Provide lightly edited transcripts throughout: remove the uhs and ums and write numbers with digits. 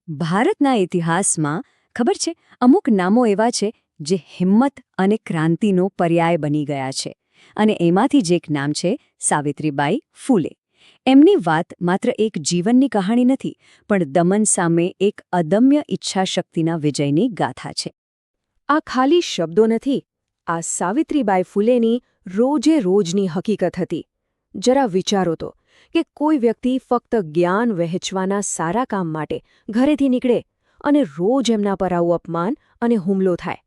ભારતના ઇતિહાસમાં ખબર છે અમુક નામો એવા છે જે હિંમત અને ક્રાંતિનો પર્યાય બની ગયા છે અને એમાંથી જ એક નામ છે સાવિત્રીબાઈ ફૂલે. એમની વાત માત્ર એક જીવનની કહાણી નથી પણ દમન સામે એક અદમ્ય ઈચ્છાશક્તિના વિજયની ગાથા છે. આ ખાલી શબ્દો નથી, આ સાવિત્રીબાઈ ફૂલેની રોજે રોજની હકીકત હતી. જરા વિચારો તો કે કોઈ વ્યક્તિ ફક્ત જ્ઞાન વહેંચવાના સારા કામ માટે ઘરેથી નીકળે અને રોજ એમના પર આવું અપમાન અને હુમલો થાય.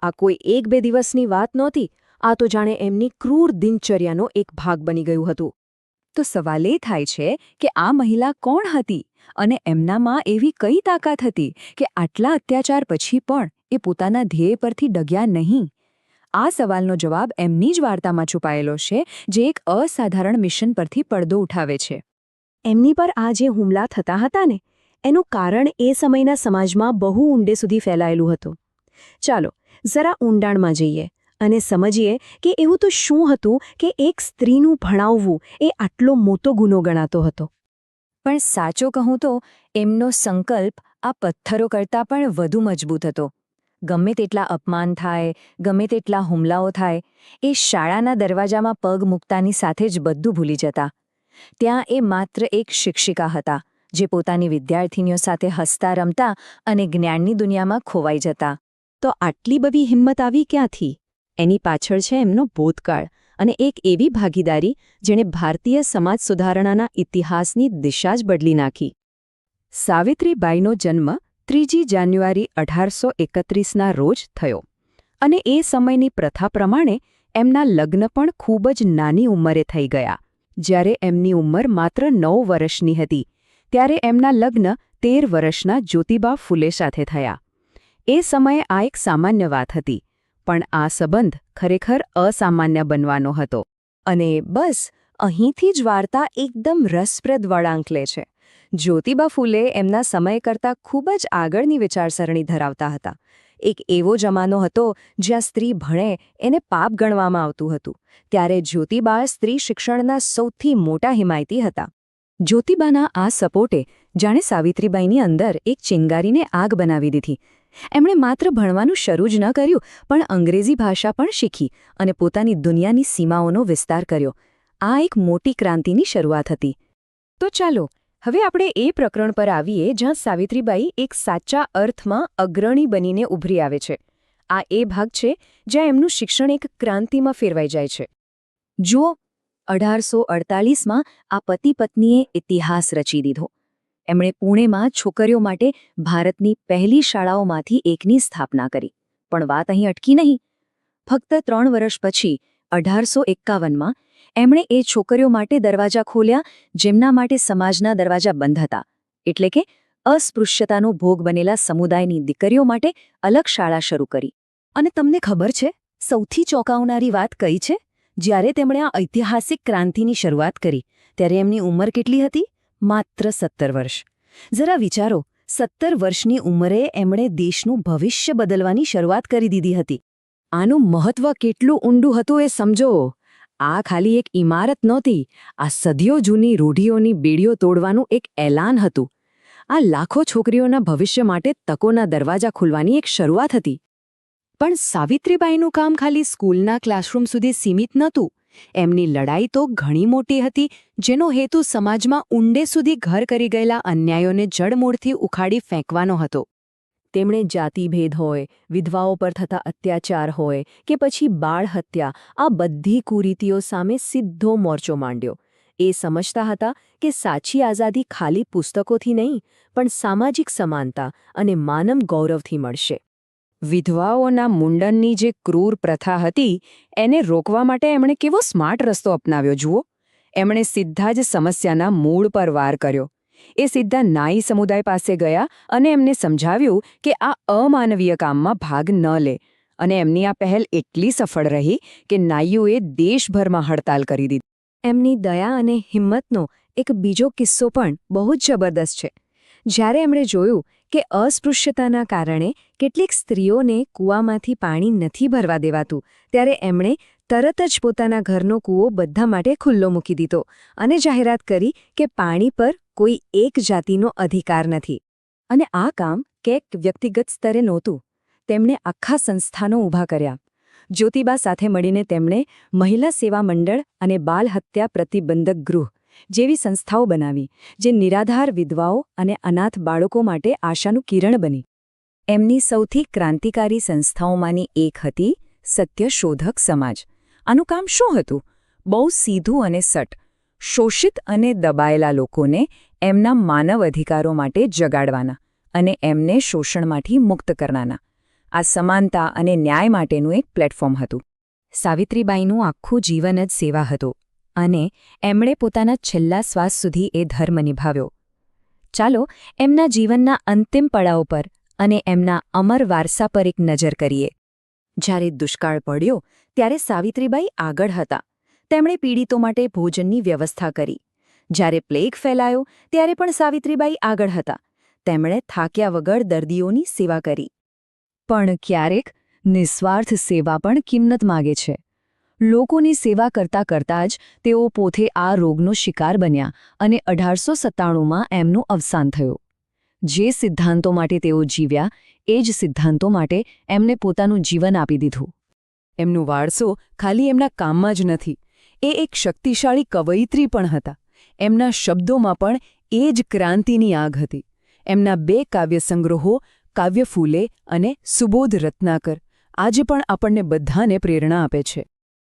આ કોઈ એક બે દિવસની વાત નહોતી, આ તો જાણે એમની ક્રૂર દિનચર્યાનો એક ભાગ બની ગયું હતું. તો સવાલ એ થાય છે કે આ મહિલા કોણ હતી અને એમનામાં એવી કઈ તાકાત હતી કે આટલા અત્યાચાર પછી પણ એ પોતાના ધ્યેય પરથી ડગ્યા નહીં? આ સવાલનો જવાબ એમની જ વાર્તામાં છુપાયેલો છે, જે એક અસાધારણ મિશન પરથી પડદો ઉઠાવે છે. એમની પર આ જે હુમલા થતા હતા ને, એનું કારણ એ સમયના સમાજમાં બહુ ઊંડે સુધી ફેલાયેલું હતું. ચાલો જરા ઊંડાણમાં જઈએ અને સમજીએ કે એવું તો શું હતું કે એક સ્ત્રીનું ભણાવવું એ આટલો મોટો ગુનો ગણાતો હતો. પણ સાચો કહું તો એમનો સંકલ્પ આ પથ્થરો કરતાં પણ વધુ મજબૂત હતો. ગમે તેટલા અપમાન થાય, ગમે તેટલા હુમલાઓ થાય, એ શાળાના દરવાજામાં પગ મૂકતાની સાથે જ બધું ભૂલી જતા. ત્યાં એ માત્ર એક શિક્ષિકા હતા જે પોતાની વિદ્યાર્થીનીઓ સાથે હસતા રમતા અને જ્ઞાનની દુનિયામાં ખોવાઈ જતા. તો આટલી બધી હિંમત આવી ક્યાંથી? એની પાછળ છે એમનો ભૂતકાળ અને એક એવી ભાગીદારી જેણે ભારતીય સમાજ સુધારણાના ઇતિહાસની દિશા જ બદલી નાખી. સાવિત્રીબાઈનો જન્મ 3 જાન્યુઆરી 1831ના રોજ થયો અને એ સમયની પ્રથા પ્રમાણે એમના લગ્ન પણ ખૂબ જ નાની ઉંમરે થઈ ગયા. જ્યારે એમની ઉંમર માત્ર 9 વર્ષની હતી ત્યારે એમના લગ્ન 13 વર્ષના જ્યોતિબા ફૂલે સાથે થયા. એ સમયે આ એક સામાન્ય વાત હતી, પણ આ સંબંધ ખરેખર અસામાન્ય બનવાનો હતો. અને બસ અહીંથી જ વાર્તા એકદમ રસપ્રદ વળાંક લે છે. જ્યોતિબા ફૂલે એમના સમય કરતાં ખૂબ જ આગળની વિચારસરણી ધરાવતા હતા. એક એવો જમાનો હતો જ્યાં સ્ત્રી ભણે એને પાપ ગણવામાં આવતું હતું. ત્યારે જ્યોતિબા સ્ત્રી શિક્ષણના સૌથી મોટા હિમાયતી હતા. જ્યોતિબાના આ સપોર્ટે જાણે સાવિત્રીબાઈની અંદર એક ચિંગારીને આગ બનાવી દીધી. એમણે માત્ર ભણવાનું શરૂ જ ન કર્યું, પણ અંગ્રેજી ભાષા પણ શીખી અને પોતાની દુનિયાની સીમાઓનો વિસ્તાર કર્યો. આ એક મોટી ક્રાંતિની શરૂઆત હતી. તો ચાલો હવે આપણે એ પ્રકરણ પર આવીએ જ્યાં સાવિત્રીબાઈ એક સાચા અર્થમાં અગ્રણી બનીને ઉભરી આવે છે. આ એ ભાગ છે જ્યાં એમનું શિક્ષણ એક ક્રાંતિમાં ફેરવાઈ જાય છે. જુઓ, 1848માં આ પતિ પત્નીએ ઇતિહાસ રચી દીધો. એમણે પુણેમાં છોકરીઓ માટે ભારતની પહેલી શાળાઓમાંથી એકની સ્થાપના કરી. પણ વાત અહીં અટકી નહીં. ફક્ત 3 વર્ષ પછી 1851માં એમણે એ છોકરીઓ માટે દરવાજા ખોલ્યા જેમના માટે સમાજના દરવાજા બંધ હતા. એટલે કે અસ્પૃશ્યતાનો ભોગ બનેલા સમુદાયની દીકરીઓ માટે અલગ શાળા શરૂ કરી. અને તમને ખબર છે સૌથી ચોંકાવનારી વાત કઈ છે? જ્યારે તેમણે આ ઐતિહાસિક ક્રાંતિની શરૂઆત કરી ત્યારે એમની ઉંમર કેટલી હતી? માત્ર 17 વર્ષ. જરા વિચારો, 17 વર્ષની ઉંમરે એમણે દેશનું ભવિષ્ય બદલવાની શરૂઆત કરી દીધી હતી. આનું મહત્વ કેટલું ઊંડું હતું એ સમજો. આ ખાલી એક ઇમારત નહોતી, આ સદીઓ જૂની રૂઢિઓની બેડીઓ તોડવાનું એક એલાન હતું. આ લાખો છોકરીઓના ભવિષ્ય માટે તકોના દરવાજા ખોલવાની એક શરૂઆત હતી. પણ સાવિત્રીબાઈનું કામ ખાલી સ્કૂલના ક્લાસરૂમ સુધી સીમિત નહોતું. એમની લડાઈ તો ઘણી મોટી હતી, જેનો હેતુ સમાજમાં ઊંડે સુધી ઘર કરી ગયેલા અન્યાયોને જડમૂળથી ઉખાડી ફેંકવાનો હતો. તેમણે જાતિભેદ હોય, વિધવાઓ પર થતા અત્યાચાર હોય કે પછી બાળ હત્યા, આ બધી કુરીતિઓ સામે સીધો મોરચો માંડ્યો. એ સમજતા હતા કે સાચી આઝાદી ખાલી પુસ્તકોથી નહીં, પણ સામાજિક સમાનતા અને માનવ ગૌરવથી મળશે. વિધવાઓના મુંડનની જે ક્રૂર પ્રથા હતી એને રોકવા માટે એમણે કેવો સ્માર્ટ રસ્તો અપનાવ્યો જુઓ. એમણે સીધા જ સમસ્યાના મૂળ પર વાર કર્યો. એ સીધા નાઈ સમુદાય પાસે ગયા અને એમને સમજાવ્યું કે આ અમાનવીય કામમાં ભાગ ન લે. અને એમની આ પહેલ એટલી સફળ રહી કે નાઈઓએ દેશભરમાં હડતાલ કરી દીધી. એમની દયા અને હિંમતનો એક બીજો કિસ્સો પણ બહુ જ જબરદસ્ત છે. જ્યારે એમણે જોયું કે અસ્પૃશ્યતાના કારણે કેટલીક સ્ત્રીઓને કૂવામાંથી પાણી નથી ભરવા દેવાતું, ત્યારે એમણે તરત જ પોતાના ઘરનો કૂવો બધા માટે ખુલ્લો મૂકી દીધો અને જાહેરાત કરી કે પાણી પર કોઈ એક જાતિનો અધિકાર નથી. અને આ કામ કેક વ્યક્તિગત સ્તરે નહોતું. તેમણે આખા સંસ્થાનો ઊભા કર્યા. જ્યોતિબા સાથે મળીને તેમણે મહિલા સેવા મંડળ અને બાલ હત્યા પ્રતિબંધક ગૃહ જેવી સંસ્થાઓ બનાવી, જે નિરાધાર વિધવાઓ અને અનાથ બાળકો માટે આશાનું કિરણ બની. એમની સૌથી ક્રાંતિકારી સંસ્થાઓમાંની એક હતી સત્યશોધક સમાજ. આનું કામ શું હતું? બહુ સીધું અને સટ. શોષિત અને દબાયેલા લોકોને એમના માનવ અધિકારો માટે જગાડવાના અને એમને શોષણમાંથી મુક્ત કરવાના. આ સમાનતા અને ન્યાય માટેનું એક પ્લેટફોર્મ હતું. સાવિત્રીબાઈનું આખું જીવન જ સેવા હતું અને એમણે પોતાના છેલ્લા શ્વાસ સુધી એ ધર્મ નિભાવ્યો. ચાલો એમના જીવનના અંતિમ પડાવ પર અને એમના અમર વારસા પર એક નજર કરીએ. જ્યારે દુષ્કાળ પડ્યો ત્યારે સાવિત્રીબાઈ આગળ હતા. તેમણે પીડિતો માટે ભોજનની વ્યવસ્થા કરી. જ્યારે પ્લેગ ફેલાયો ત્યારે પણ સાવિત્રીબાઈ આગળ હતા. તેમણે થાક્યા વગર દર્દીઓની સેવા કરી. પણ ક્યારેક નિસ્વાર્થ સેવા પણ કિંમત માગે છે. લોકોની સેવા કરતાં કરતાં જ તેઓ પોતે આ રોગનો શિકાર બન્યા અને 1897માં એમનું અવસાન થયું. જે સિદ્ધાંતો માટે તેઓ જીવ્યા એ જ સિદ્ધાંતો માટે એમને પોતાનું જીવન આપી દીધું. એમનો વારસો ખાલી એમના કામમાં જ નથી, એ એક શક્તિશાળી કવયિત્રી પણ હતા. એમના શબ્દોમાં પણ એ જ ક્રાંતિની આગ હતી. એમના 2 કાવ્ય સંગ્રહો કાવ્ય ફૂલે અને સુબોધ રત્નાકર આજે પણ આપણને બધાને પ્રેરણા આપે છે.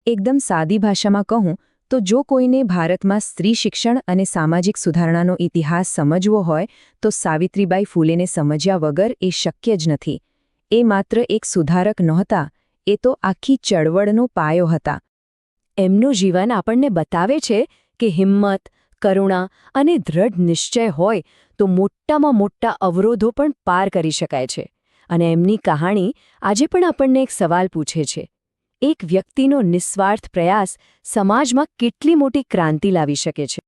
એકદમ સાદી ભાષામાં કહું તો જો કોઈને ભારતમાં સ્ત્રી શિક્ષણ અને સામાજિક સુધારણાનો ઇતિહાસ સમજવો હોય તો સાવિત્રીબાઈ ફૂલેને સમજ્યા વગર એ શક્ય જ નથી. એ માત્ર એક સુધારક નહોતા, એ તો આખી ચળવળનો પાયો હતા. એમનું જીવન આપણને બતાવે છે કે હિંમત, કરુણા અને દ્રઢ નિશ્ચય હોય તો મોટામાં મોટા અવરોધો પણ પાર કરી શકાય છે. અને એમની કહાણી આજે પણ આપણને એક સવાલ પૂછે છે: એક વ્યક્તિનો નિસ્વાર્થ પ્રયાસ સમાજમાં કેટલી મોટી ક્રાંતિ લાવી શકે છે?